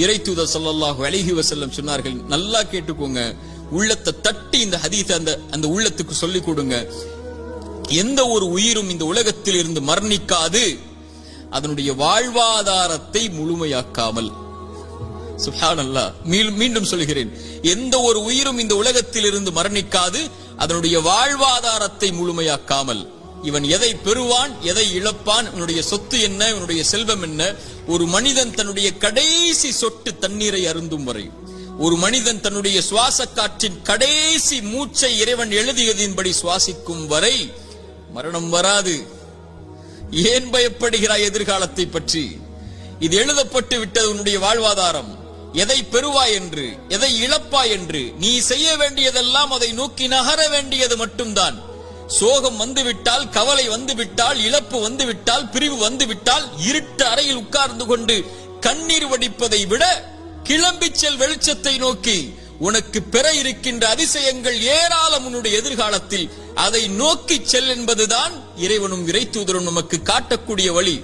இறை தூதர் ஸல்லல்லாஹு அலைஹி வஸல்லம் சொன்னார்கள், நல்லா கேட்டுக்கோங்க, உள்ளத்தை தட்டி இந்த ஹதீஸை அந்த உள்ளத்துக்கு சொல்லிக் கொடுங்க. எந்த ஒரு உயிரும் இந்த உலகத்தில் இருந்து மரணிக்காது அதனுடைய வாழ்வாதாரத்தை முழுமையாக்காமல். சுப்ஹானல்லாஹ், மீண்டும் சொல்கிறேன், எந்த ஒரு உயிரும் இந்த உலகத்தில் இருந்து மரணிக்காது அதனுடைய வாழ்வாதாரத்தை முழுமையாக்காமல். இவன் எதை பெறுவான், எதை இழப்பான், இவனுடைய சொத்து என்ன, இவனுடைய செல்வம் என்ன, ஒரு மனிதன் தன்னுடைய கடைசி சொட்டு தண்ணீரை அருந்தும் வரை, ஒரு மனிதன் தன்னுடைய சுவாச காற்றின் கடைசி மூச்சை இறைவன் எழுதியதின்படி சுவாசிக்கும் வரை மரணம் வராது. ஏன் பயப்படுகிறாய் எதிர்காலத்தை பற்றி? இது எழுதப்பட்டு விட்டது உன்னுடைய வாழ்வாதாரம். எதை பெறுவாய் என்று, எதை இழப்பாய் என்று, நீ செய்ய வேண்டியதெல்லாம் அதை நோக்கி நகர வேண்டியது மட்டும்தான். சோகம் வந்துவிட்டால், கவலை வந்துவிட்டால், இழப்பு வந்துவிட்டால், பிரிவு வந்துவிட்டால், இருட்டு அறையில் உட்கார்ந்து கொண்டு கண்ணீர் வடிப்பதை விட கிளம்பி செல் வெளிச்சத்தை நோக்கி. உனக்கு பெற இருக்கின்ற அதிசயங்கள் ஏராளம் உன்னுடைய எதிர்காலத்தில். அதை நோக்கி செல் என்பதுதான் இறைவனும் இறை தூதரும் நமக்கு காட்டக்கூடிய வழி.